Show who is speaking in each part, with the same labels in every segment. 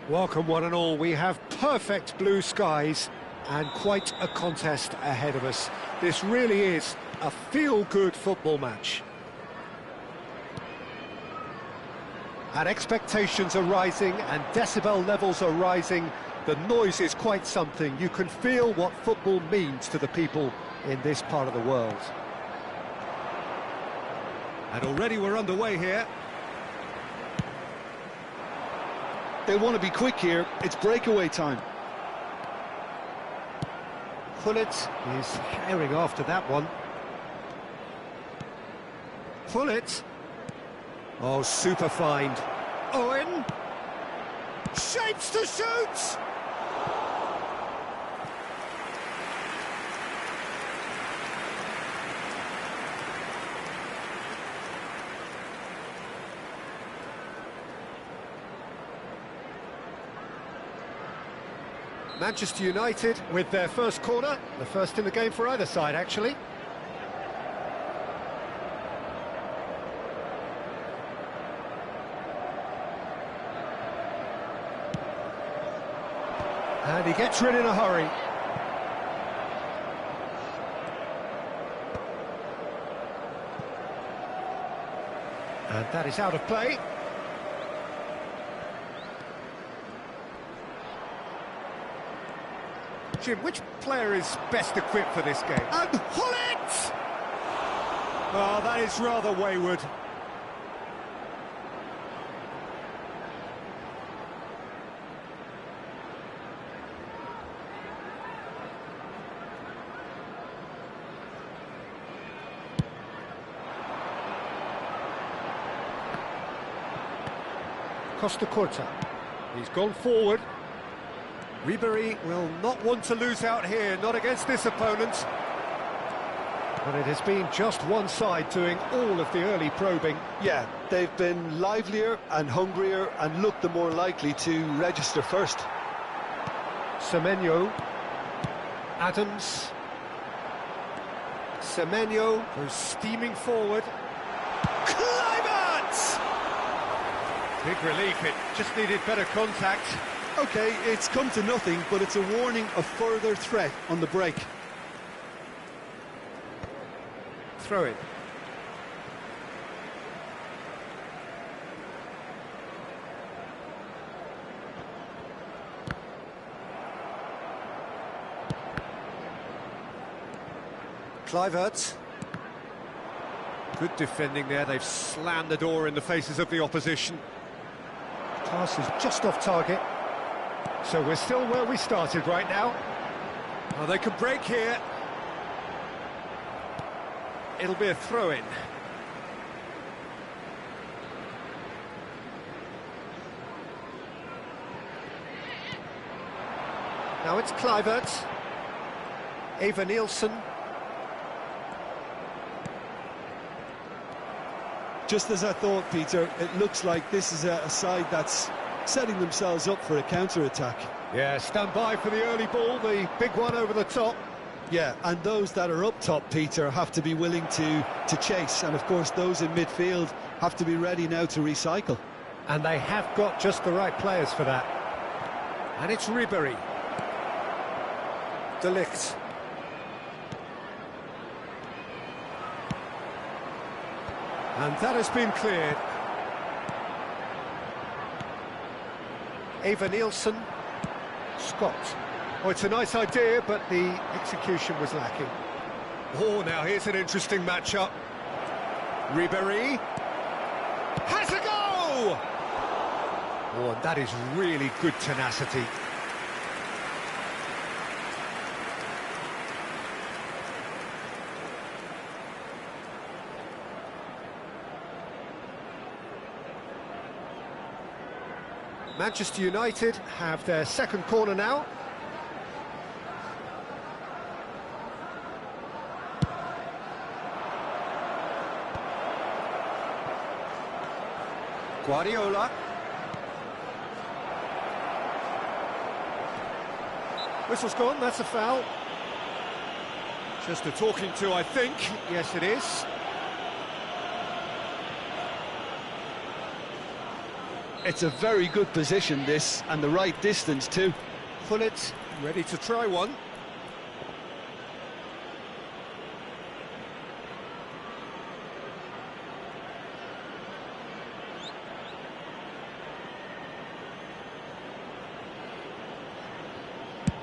Speaker 1: Welcome one and all, we have perfect blue skies and quite a contest ahead of us. This really is a feel-good football match. And expectations are rising and decibel levels are rising. The noise is quite something. You can feel what football means to the people in this part of the world. And already we're underway here.
Speaker 2: They want to be quick here. It's breakaway time.
Speaker 1: Pullet is herring after that one. Pullet. Oh, super find. Owen. Shapes to shoot! Manchester United with their first corner, the first in the game for either side, actually. And he gets rid in a hurry. And that is out of play. Jim, which player is best equipped for this game? And pull it! Oh, that is rather wayward. Costa Curta. He's gone forward. Ruudy will not want to lose out here, not against this opponent. But it has been just one side doing all of the early probing.
Speaker 2: Yeah, they've been livelier and hungrier and looked the more likely to register first.
Speaker 1: Semenyo. Adams. Semenyo goes steaming forward. Climax! Big relief, it just needed better contact.
Speaker 2: OK, it's come to nothing, but it's a warning of further threat on the break.
Speaker 1: Throw it. Kluivert. Good defending there, they've slammed the door in the faces of the opposition. Pass is just off target. So we're still where we started right now. Oh, they could break here. It'll be a throw-in. Now it's Kluivert. Eva Nielsen.
Speaker 2: Just as I thought, Peter, it looks like this is a side that's setting themselves up for a counter-attack.
Speaker 1: Yeah, stand by for the early ball, the big one over the top.
Speaker 2: Yeah, and those that are up top, Peter, have to be willing to chase. And, of course, those in midfield have to be ready now to recycle.
Speaker 1: And they have got just the right players for that. And it's Ruudy. De Ligt. And that has been cleared. Eva Nielsen. Scott. Oh, it's a nice idea, but the execution was lacking. Oh, now here's an interesting matchup. Ruudy has a go! Oh, and that is really good tenacity. Manchester United have their second corner now. Guardiola. Whistle's gone, that's a foul. Just a talking to, I think. Yes, it is.
Speaker 2: It's a very good position, this, and the right distance too.
Speaker 1: Pullet, ready to try one.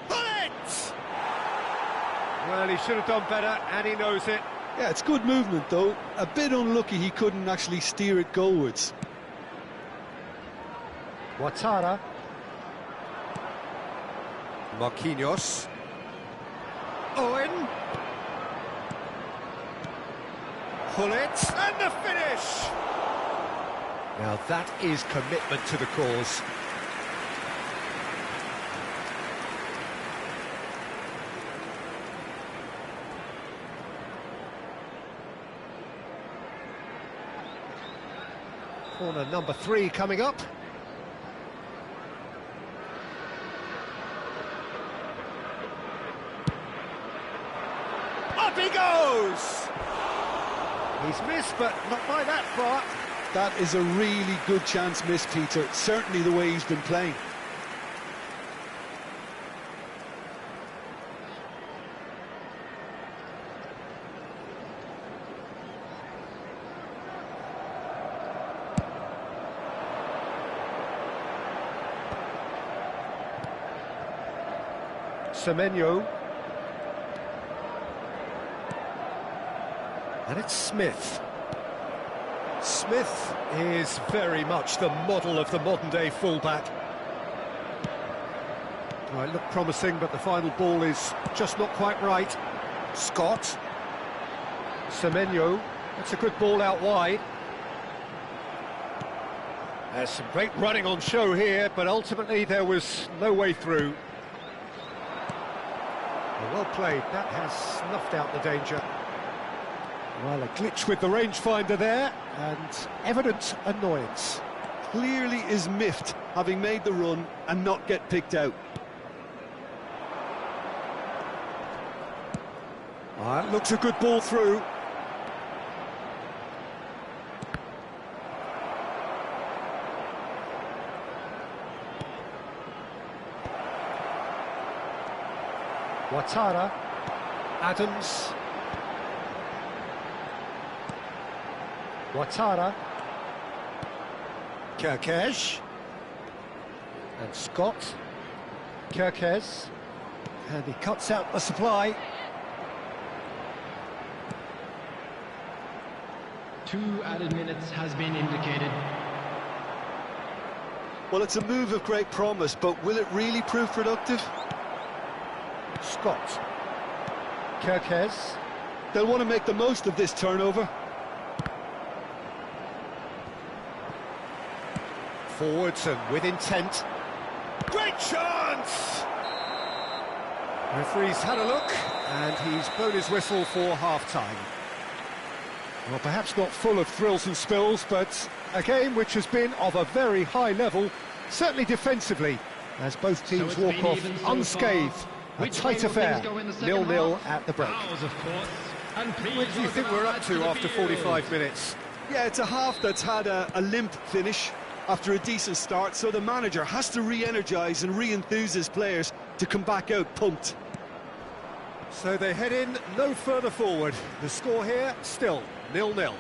Speaker 1: Pullet! Well, he should have done better, and he knows it.
Speaker 2: Yeah, it's good movement though. A bit unlucky he couldn't actually steer it goalwards.
Speaker 1: Ouattara. Marquinhos. Owen. Pullet, and the finish! Now that is commitment to the cause. Corner number 3 coming up. Up he goes! He's missed, but not by that far.
Speaker 2: That is a really good chance missed, Peter. Certainly the way he's been playing.
Speaker 1: Semenyo. And it's Smith. Smith is very much the model of the modern-day fullback. Well, it looked promising, but the final ball is just not quite right. Scott. Semenyo. That's a good ball out wide. There's some great running on show here, but ultimately there was no way through. Well played, that has snuffed out the danger. Well, a glitch with the rangefinder there, and evident annoyance.
Speaker 2: Clearly is miffed, having made the run and not get picked out.
Speaker 1: It looks a good ball through. Ouattara, Adams, Ouattara, Kirkez, and Scott, Kirkez, and he cuts out the supply.
Speaker 3: 2 added minutes has been indicated.
Speaker 2: Well, it's a move of great promise, but will it really prove productive?
Speaker 1: Scott, Kirkez.
Speaker 2: They'll want to make the most of this turnover.
Speaker 1: Forwards and with intent. Great chance! Referee's had a look, and he's blown his whistle for half-time. Well, perhaps not full of thrills and spills, but a game which has been of a very high level, certainly defensively, as both teams walk off unscathed. A tight affair, 0-0 at the break. What do you think we're up to after 45 minutes?
Speaker 2: Yeah, it's a half that's had a limp finish after a decent start, so the manager has to re-energise and re-enthuse his players to come back out pumped.
Speaker 1: So they head in no further forward. The score here, still 0-0.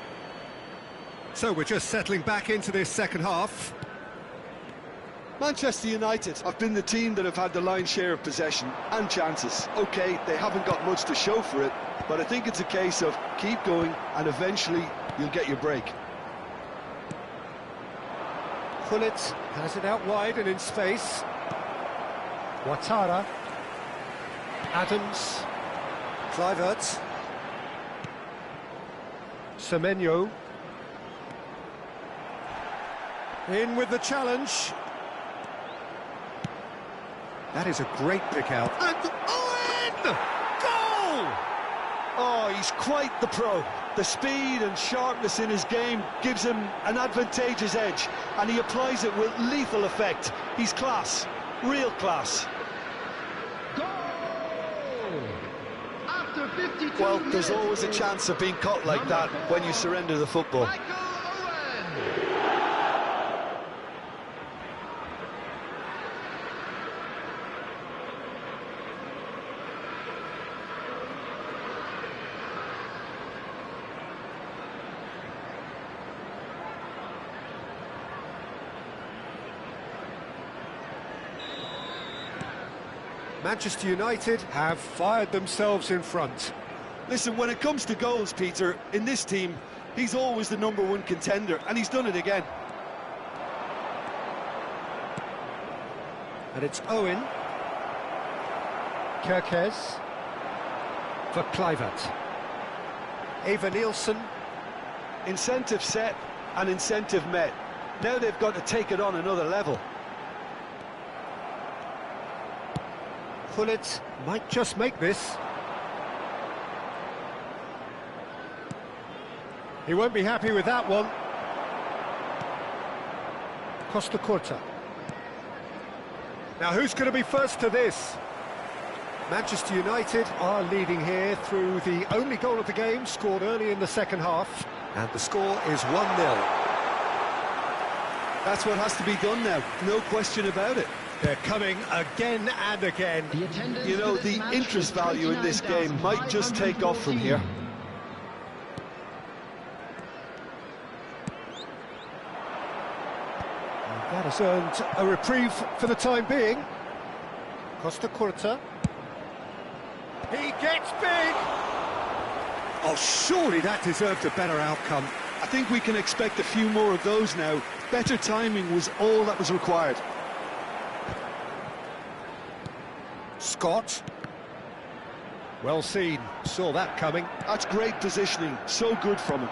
Speaker 1: So we're just settling back into this second half.
Speaker 2: Manchester United have been the team that have had the lion's share of possession and chances. OK, they haven't got much to show for it, but I think it's a case of keep going and eventually you'll get your break.
Speaker 1: Pullet has it out wide and in space. Ouattara. Adams. Kluivert. Semenyo. In with the challenge. That is a great pick out. And Owen! Goal!
Speaker 2: Oh, he's quite the pro. The speed and sharpness in his game gives him an advantageous edge, and he applies it with lethal effect. He's class, real class.
Speaker 3: Goal! After 52
Speaker 2: Well, there's
Speaker 3: minutes,
Speaker 2: always a chance of being caught like that when you surrender the football.
Speaker 1: Manchester United have fired themselves in front.
Speaker 2: Listen, when it comes to goals, Peter, in this team, he's always the #1 contender, and he's done it again.
Speaker 1: And it's Owen. Kerkez. For Kluivert. Eva Nielsen.
Speaker 2: Incentive set and incentive met. Now they've got to take it on another level.
Speaker 1: Gullit might just make this. He won't be happy with that one. Costa Curta. Now who's going to be first to this? Manchester United are leading here through the only goal of the game, scored early in the second half. And the score is 1-0.
Speaker 2: That's what has to be done now, no question about it.
Speaker 1: They're coming again and again.
Speaker 2: You know, the interest value in this game might just take off from here.
Speaker 1: And that has earned a reprieve for the time being. Costa Curta. He gets big! Oh, surely that deserved a better outcome.
Speaker 2: I think we can expect a few more of those now. Better timing was all that was required.
Speaker 1: Scott. Well seen, saw that coming.
Speaker 2: That's great positioning, so good from him.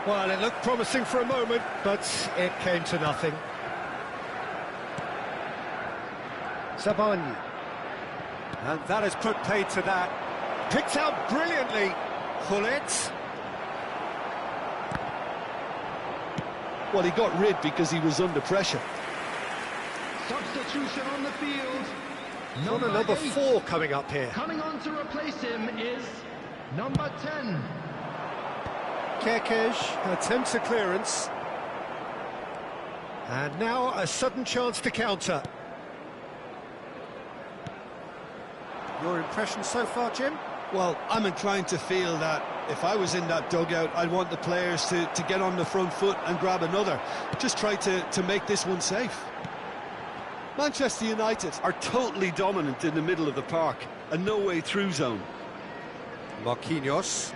Speaker 1: Well, it looked promising for a moment, but it came to nothing. Zabani. And that has put paid to that. Picked out brilliantly. Gullit.
Speaker 2: Well, he got rid because he was under pressure.
Speaker 3: Substitution on the field.
Speaker 1: Not another 4 coming up here.
Speaker 3: Coming on to replace him is number 10.
Speaker 1: Kerkez attempts a clearance. And now a sudden chance to counter. Your impression so far, Jim?
Speaker 2: Well, I'm inclined to feel that if I was in that dugout, I'd want the players to get on the front foot and grab another. Just try to make this one safe. Manchester United are totally dominant in the middle of the park, a no-way through zone.
Speaker 1: Marquinhos.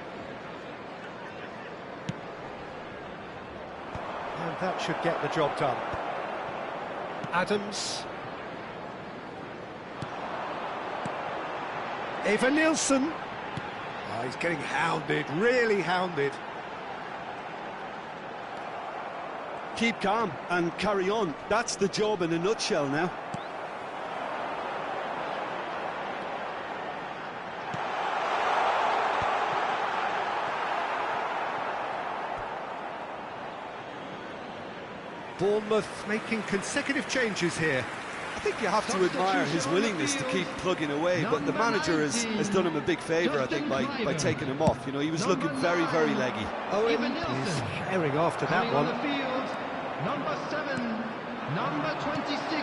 Speaker 1: And that should get the job done. Adams. Eva Nielsen. Oh, he's getting hounded, really hounded.
Speaker 2: Keep calm and carry on. That's the job in a nutshell now.
Speaker 1: Bournemouth making consecutive changes here.
Speaker 2: I think you have to admire his willingness to keep plugging away, but the manager has done him a big favour, I think, by taking him off. You know, he was looking very, very leggy.
Speaker 1: Owen is carrying after that one.
Speaker 3: On the field, number 7, number 26,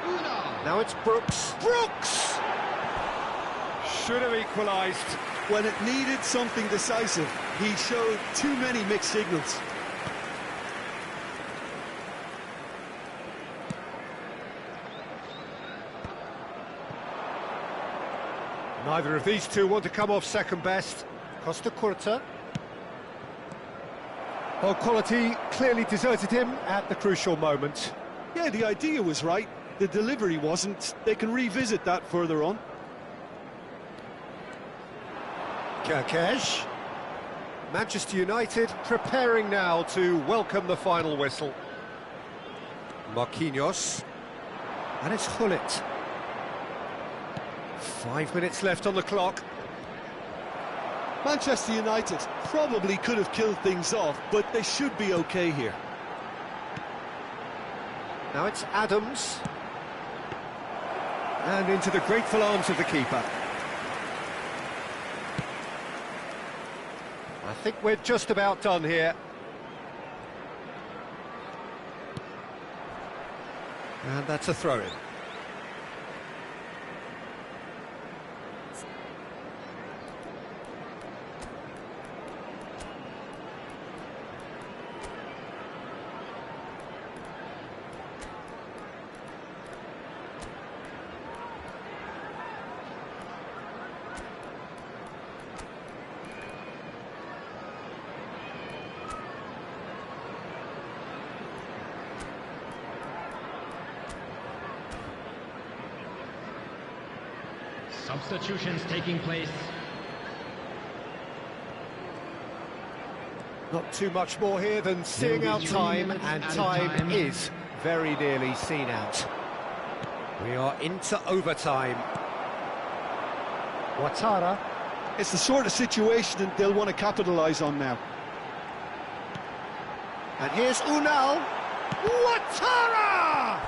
Speaker 3: Una.
Speaker 1: Now it's Brooks. Brooks! Should have equalised.
Speaker 2: When it needed something decisive, he showed too many mixed signals.
Speaker 1: Neither of these two want to come off second best. Costa Curta. Well, quality clearly deserted him at the crucial moment.
Speaker 2: Yeah, the idea was right. The delivery wasn't. They can revisit that further on.
Speaker 1: Kerkez. Manchester United preparing now to welcome the final whistle. Marquinhos. And it's Gullit. 5 minutes left on the clock.
Speaker 2: Manchester United probably could have killed things off, but they should be okay here.
Speaker 1: Now it's Adams. And into the grateful arms of the keeper. I think we're just about done here. And that's a throw-in.
Speaker 3: Substitutions taking place.
Speaker 1: Not too much more here than seeing out time, and time is very nearly seen out. We are into overtime. Ouattara.
Speaker 2: It's the sort of situation that they'll want to capitalise on now.
Speaker 1: And here's Unal. Ouattara!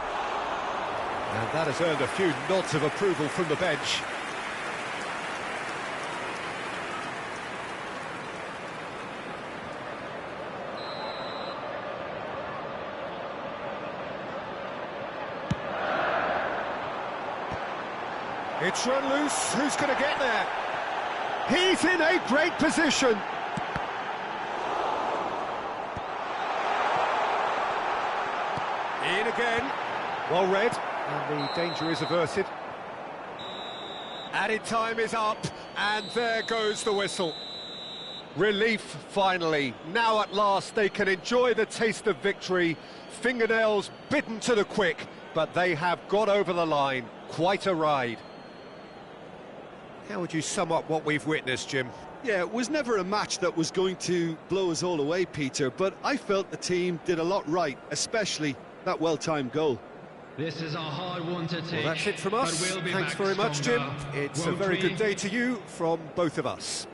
Speaker 1: And that has earned a few nods of approval from the bench. It's run loose. Who's going to get there? He's in a great position. In again. Well read. And the danger is averted. Added time is up. And there goes the whistle. Relief, finally. Now at last they can enjoy the taste of victory. Fingernails bitten to the quick. But they have got over the line. Quite a ride. How would you sum up what we've witnessed, Jim?
Speaker 2: Yeah, it was never a match that was going to blow us all away, Peter, but I felt the team did a lot right, especially that well-timed goal.
Speaker 3: This is a hard one to take.
Speaker 1: Well, that's it from us. Thanks very much, Jim. It's a very good day to you from both of us.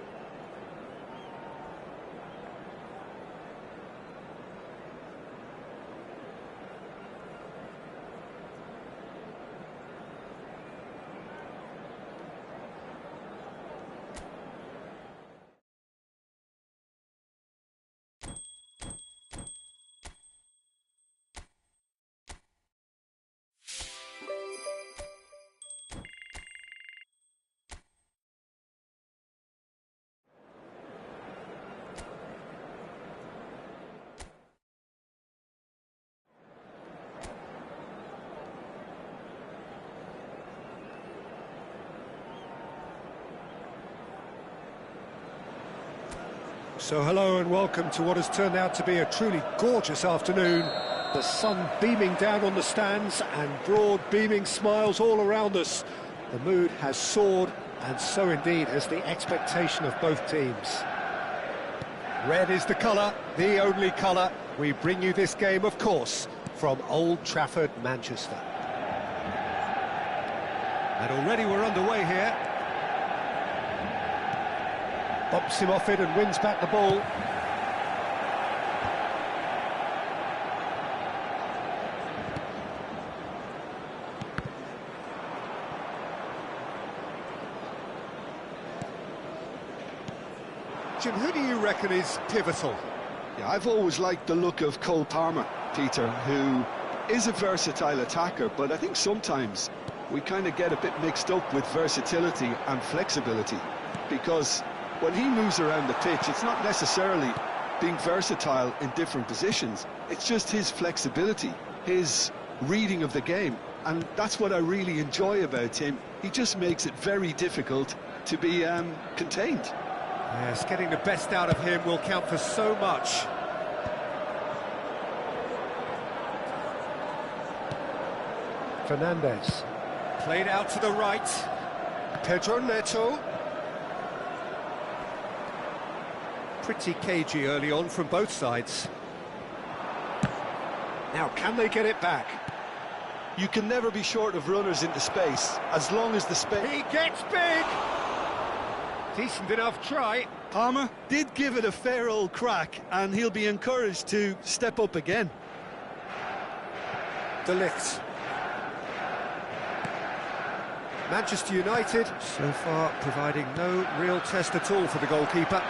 Speaker 1: So hello and welcome to what has turned out to be a truly gorgeous afternoon. The sun beaming down on the stands and broad beaming smiles all around us. The mood has soared, and so indeed has the expectation of both teams. Red is the colour, the only colour. We bring you this game, of course, from Old Trafford, Manchester. And already we're underway here. Bumps him off it and wins back the ball. Jim, who do you reckon is pivotal?
Speaker 2: Yeah, I've always liked the look of Cole Palmer, Peter, who is a versatile attacker, but I think sometimes we kind of get a bit mixed up with versatility and flexibility, because when he moves around the pitch, it's not necessarily being versatile in different positions. It's just his flexibility, his reading of the game. And that's what I really enjoy about him. He just makes it very difficult to be contained.
Speaker 1: Yes, getting the best out of him will count for so much. Fernandez. Played out to the right. Pedro Neto. Pretty cagey early on from both sides. Now, can they get it back?
Speaker 2: You can never be short of runners into space, as long as the space...
Speaker 1: He gets big! Decent enough try.
Speaker 2: Palmer did give it a fair old crack, and he'll be encouraged to step up again.
Speaker 1: De Ligt. Manchester United, so far providing no real test at all for the goalkeeper.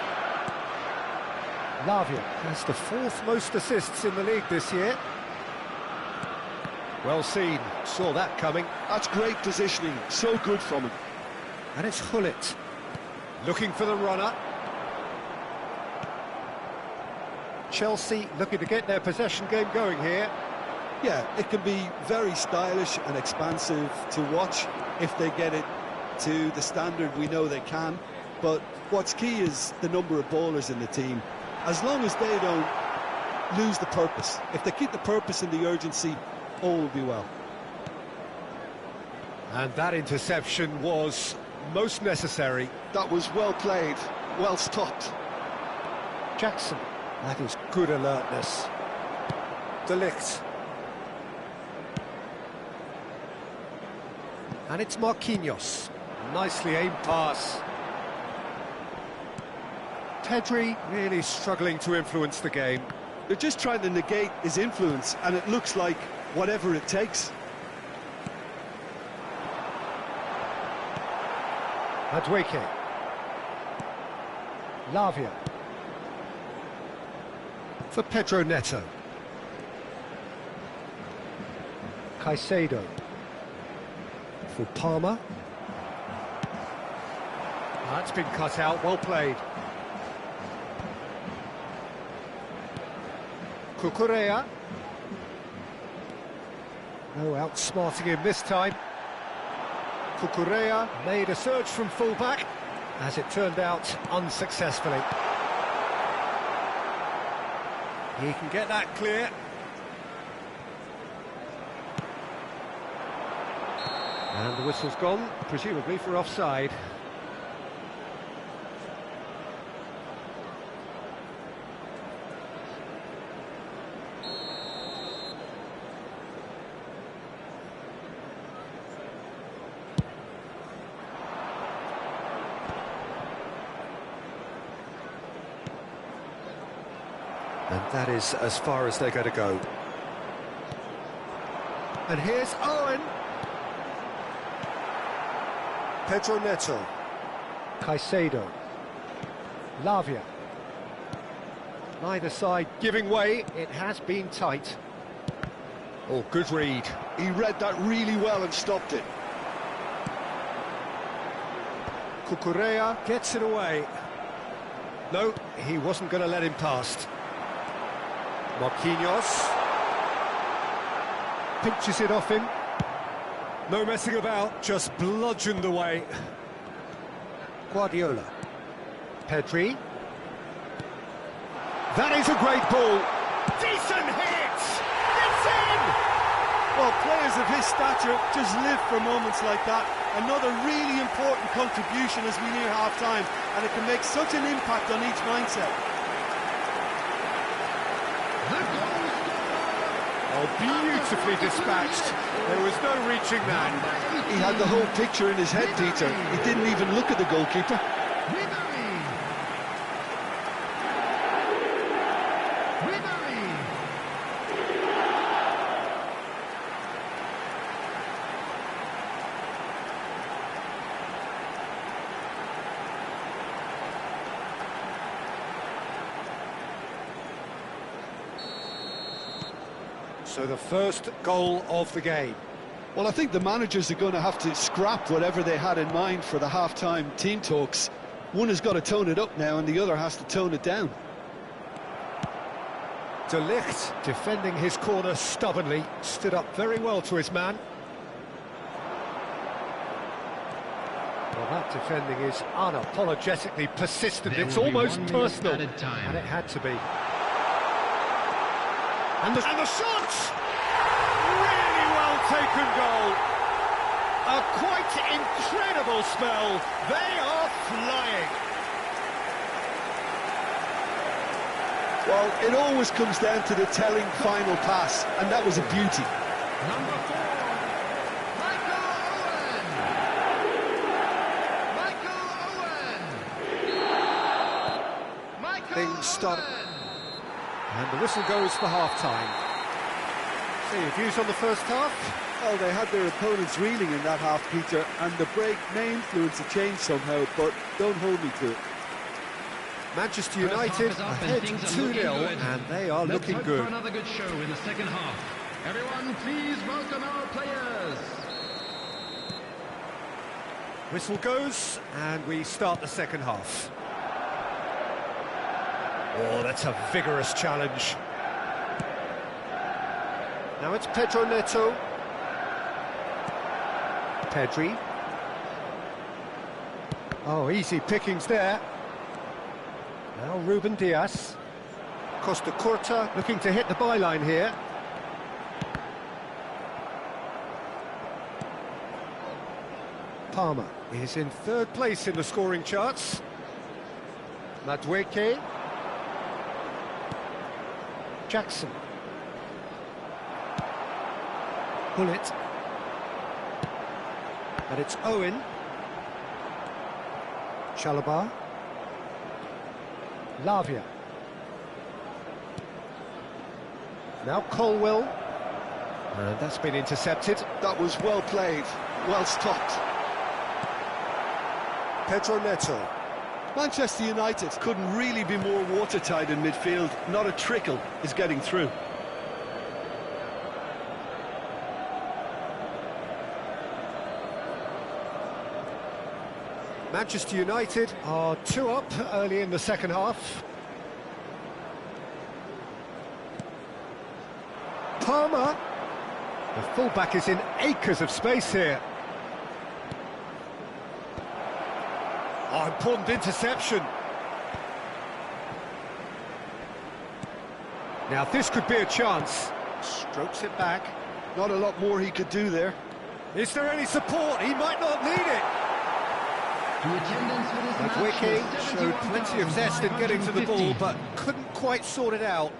Speaker 1: Lavia has the fourth most assists in the league this year. Well seen, saw that coming.
Speaker 2: That's great positioning, so good from him.
Speaker 1: And it's Hullet, looking for the runner. Chelsea looking to get their possession game going here.
Speaker 2: Yeah, it can be very stylish and expansive to watch if they get it to the standard we know they can. But what's key is the number of ballers in the team. As long as they don't lose the purpose, if they keep the purpose and the urgency, all will be well.
Speaker 1: And that interception was most necessary.
Speaker 2: That was well played, well stopped.
Speaker 1: Jackson, that is good alertness. De Ligt. And it's Marquinhos. Nicely aimed pass. Pedri really struggling to influence the game.
Speaker 2: They're just trying to negate his influence, and it looks like whatever it takes.
Speaker 1: Madueke. Lavia. For Pedro Neto. Caicedo. For Palmer. That's been cut out, well played. Cucurella. No outsmarting him this time. Cucurella made a surge from full-back, as it turned out, unsuccessfully. He can get that clear. And the whistle's gone, presumably for offside. And that is as far as they're going to go. And here's Owen. Pedro Neto. Caicedo. Lavia. Neither side giving way. It has been tight. Oh, good read.
Speaker 2: He read that really well and stopped it.
Speaker 1: Cucurella gets it away. No, he wasn't going to let him past. Marquinhos pinches it off him. No messing about, just bludgeoned away. Guardiola. Pedri. That is a great ball. Decent hit! It's in!
Speaker 2: Well, players of his stature just live for moments like that. Another really important contribution as we near half-time, and it can make such an impact on each mindset.
Speaker 1: Oh, beautifully dispatched. There was no reaching that.
Speaker 2: He had the whole picture in his head, Peter. He didn't even look at the goalkeeper.
Speaker 1: So the first goal of the game.
Speaker 2: Well, I think the managers are going to have to scrap whatever they had in mind for the half-time team talks. One has got to tone it up now and the other has to tone it down.
Speaker 1: De Ligt defending his corner stubbornly, stood up very well to his man. Well, that defending is unapologetically persistent. It's almost personal, and it had to be. And the shot! Really well taken goal. A quite incredible spell. They are flying.
Speaker 2: Well, it always comes down to the telling final pass, and that was a beauty.
Speaker 3: Number 4, Michael Owen.
Speaker 1: Things start. And the whistle goes for half-time. So your views on the first half?
Speaker 2: Well, they had their opponents reeling in that half, Peter, and the break may influence a change somehow, but don't hold me to it.
Speaker 1: Manchester United ahead 2-0, and they are looking
Speaker 3: Let's hope
Speaker 1: good.
Speaker 3: for another good show in the second half. Everyone, please welcome our players.
Speaker 1: Whistle goes, and we start the second half. Oh, that's a vigorous challenge. Now it's Pedro Neto. Pedri. Oh, easy pickings there. Now Ruben Diaz. Costa Curta looking to hit the byline here. Palmer is in third place in the scoring charts. Madueke. Jackson. Bullet. And it's Owen. Chalobah. Lavia. Now Colwell. And that's been intercepted.
Speaker 2: That was well played, well stopped.
Speaker 1: Pedro Neto.
Speaker 2: Manchester United couldn't really be more watertight in midfield. Not a trickle is getting through.
Speaker 1: Manchester United are 2 up early in the second half. Palmer. The fullback is in acres of space here. Oh, important interception. Now this could be a chance. Strokes it back.
Speaker 2: Not a lot more he could do there.
Speaker 1: Is there any support? He might not need it.
Speaker 3: The attendance for this match
Speaker 1: Madueke
Speaker 3: is
Speaker 1: showed plenty of zest in getting to the ball,
Speaker 3: 71,550.
Speaker 1: but couldn't quite sort it out.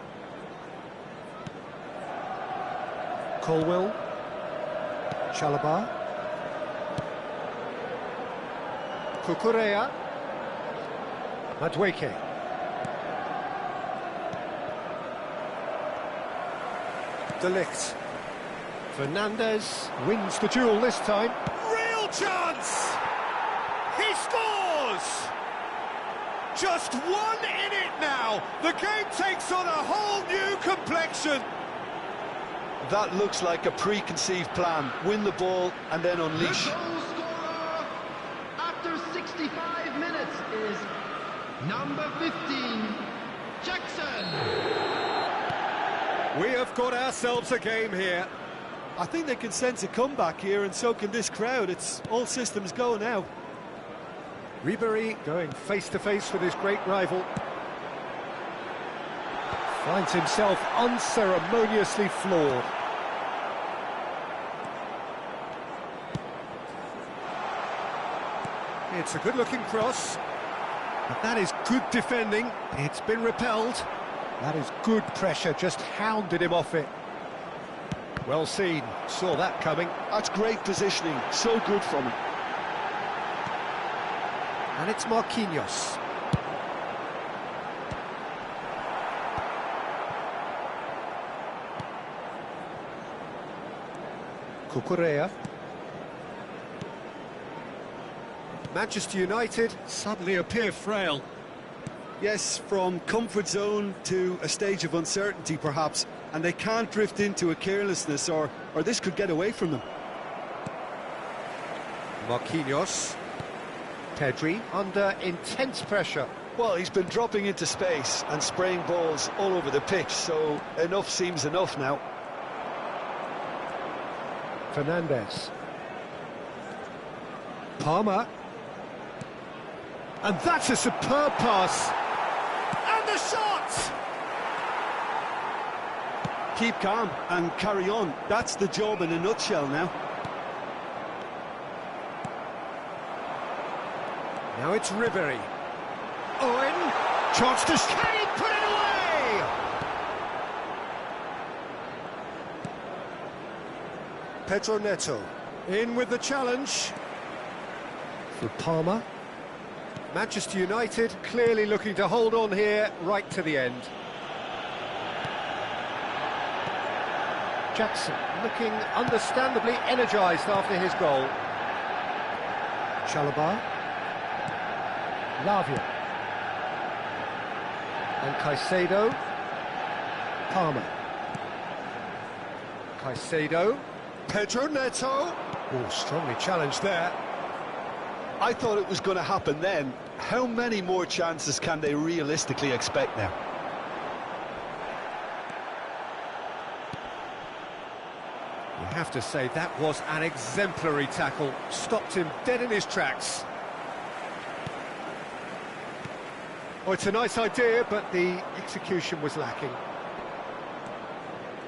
Speaker 1: Colwell. Chalobah. Cucurella. Madueke. De Ligt. Fernandez wins the duel this time. Real chance! He scores! Just one in it now. The game takes on a whole new complexion.
Speaker 2: That looks like a preconceived plan. Win the ball and then unleash.
Speaker 3: The goal scorer after 65 minutes is number 15, Jackson.
Speaker 1: We have got ourselves a game here.
Speaker 2: I think they can sense a comeback here, and so can this crowd. It's all systems go now.
Speaker 1: Ribery going face-to-face with his great rival. Finds himself unceremoniously floored. It's a good-looking cross. But that is good defending. It's been repelled. That is good pressure, just hounded him off it. Well seen, saw that coming.
Speaker 2: That's great positioning, so good from him.
Speaker 1: And it's Marquinhos. Cucurella. Manchester United suddenly appear frail.
Speaker 2: Yes, from comfort zone to a stage of uncertainty perhaps, and they can't drift into a carelessness or this could get away from them.
Speaker 1: Marquinhos. Pedri under intense pressure.
Speaker 2: Well, he's been dropping into space and spraying balls all over the pitch, so enough seems enough now.
Speaker 1: Fernandez. Palmer. And that's a superb pass. And the shot!
Speaker 2: Keep calm and carry on. That's the job in a nutshell now.
Speaker 1: Now it's Ribery. Owen. Chance to... Can he put it away? Pedro Neto. In with the challenge. For Palmer. Manchester United clearly looking to hold on here right to the end. Jackson looking understandably energised after his goal. Chalobah. Lavia. And Caicedo. Palmer. Caicedo. Pedro Neto. Oh, strongly challenged there.
Speaker 2: I thought it was going to happen then. How many more chances can they realistically expect now?
Speaker 1: You have to say that was an exemplary tackle. Stopped him dead in his tracks. Oh, it's a nice idea, but the execution was lacking.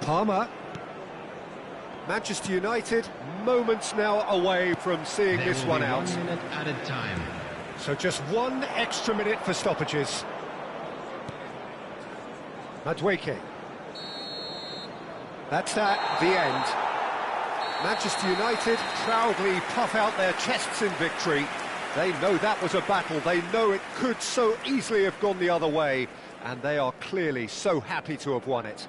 Speaker 1: Palmer. Manchester United, moments now away from seeing this one out.
Speaker 3: 1 minute added time.
Speaker 1: So just 1 extra minute for stoppages. Madueke. That's that, the end. Manchester United proudly puff out their chests in victory. They know that was a battle, they know it could so easily have gone the other way, and they are clearly so happy to have won it.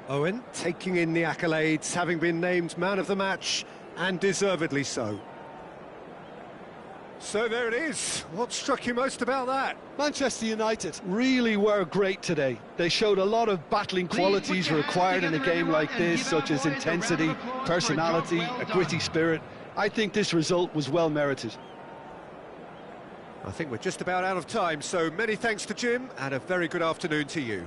Speaker 1: Owen taking in the accolades, having been named man of the match, and deservedly so. So there it is. What struck you most about that?
Speaker 2: Manchester United really were great today. They showed a lot of battling qualities required in a game like this, such as intensity, personality, a gritty spirit. I think this result was well merited.
Speaker 1: I think we're just about out of time, so many thanks to Jim, and a very good afternoon to you.